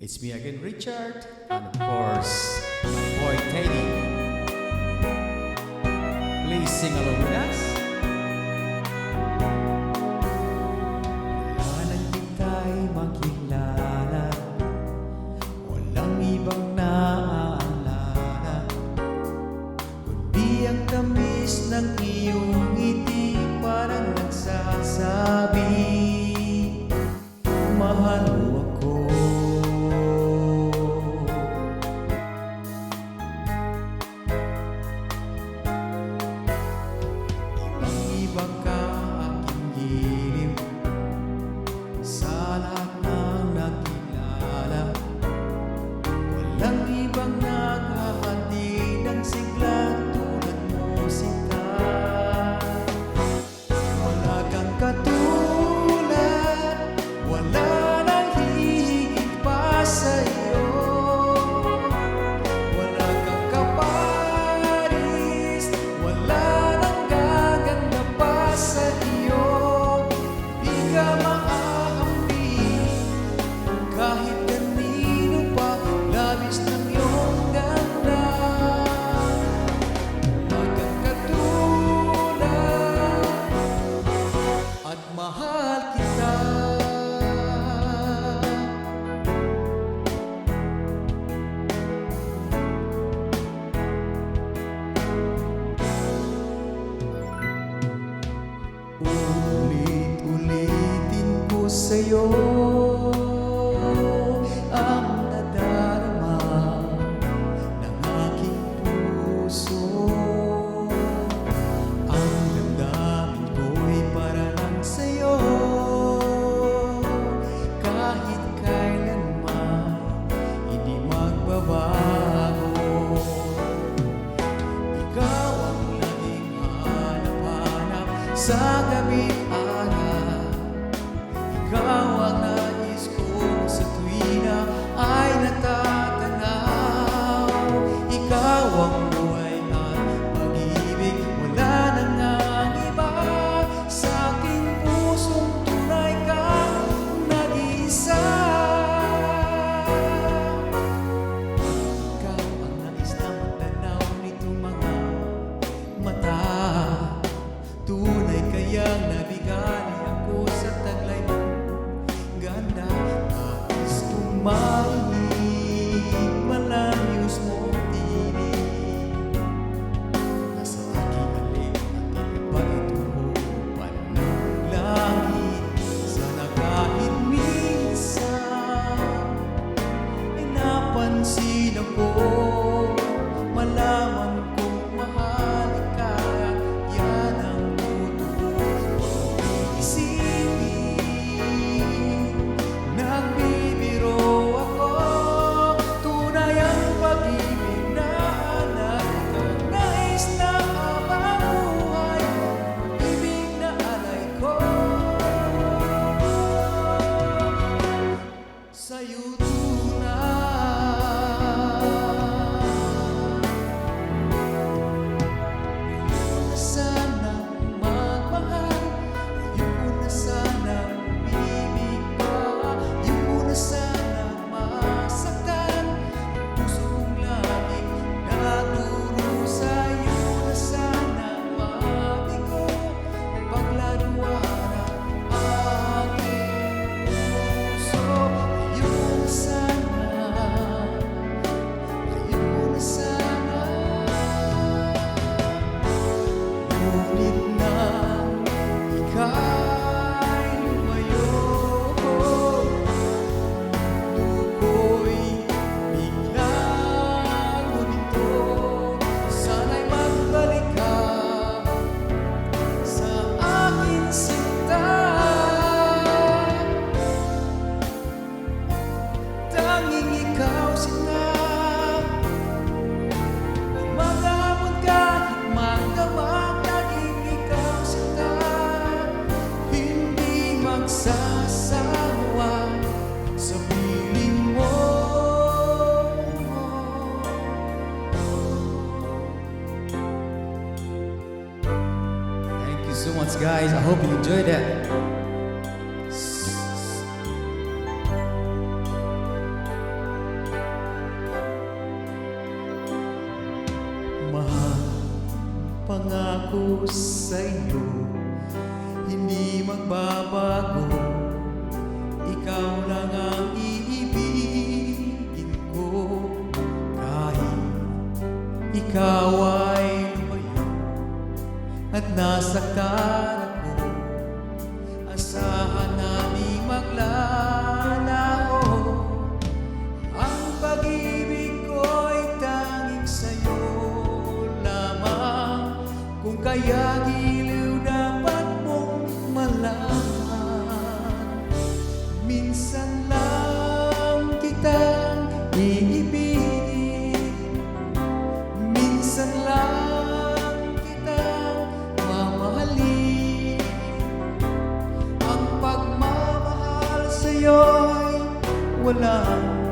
It's me again, Richard, and of course, my boy Teddy. Please sing along with us. Wala nang kita'y makilala, walang ibang naaalala, kundi ang tamis ng iyong ngiti parang nagsasabi, mahal mo ako. Ibang ka aking giliw sa lahat ng nakilala, walang ibang naghahatid ng sigla tulad mo, sinta. Wala kang katulad, wala nang hihigit pa sa'yo, wala kang kaparis, wala nang gaganda pa sa iyo. Di ka maaambi kahit kanino pa, labis ng iyong ganda. Wala kang katulad at mahal kita. Ulit-ulitin ko sa'yo ang nadarama ng aking puso. Ang damdamin ko'y para lang sa'yo, kahit kailanman hindi magbabago. Ikaw ang laging hanap-hanap sa gabi't araw. Ikaw ang nais ko sa tuwing na ay natatanaw. Ikaw ang buhay at pag-ibig, wala nang ang iba. Sa aking pusong tunay kang nag-iisa. Ikaw ang nais na magtanaw nitong mga mata. Tunay kayang nabigani ako sa taglay mong ganda. Nais kong marinig malayos mong tinig. Nasa aking halik at ipatungo pa ng langit. Sana kahit minsan ay napansin ako, malaman kong mahal ka. Yan ang totoo. Isipin, nagbibiro ako. Tunay ang pag-ibig na nais na mabuhay. Ibig na alay ko sa'yo tunay. Sanang magmahal, ayoko na sanang umibig ka, ayoko na sanang masaktan. Ang puso kong laging nagdurusa, ayoko na sanang mabigo, paglaruan ang aking puso. Ayoko na sana, ayoko na sana. Ngunit nang ika'y lumayo, ako'y biglang huminto. Sana'y magbalik ka sa akin, sinta. Tanging ikaw, sinta. Maghapon kahit magdamag, laging ikaw, sinta. Hindi magsasawa sa piling mo. Thank you so much, guys. I hope you enjoyed that. pangako sa'yo, hindi magbabago. Ikaw lang ang iibigin ko, kahit ikaw ay lumayo at nasaktan ako. Asahan na di maglalaho, ang pag-ibig ko'y tanging sa'yo lamang. Kung kaya giliw dapat mong malaman, minsan lang kitang iibigin, minsan lang kitang mamahalin. Ang pagmamahal sa'yo'y walang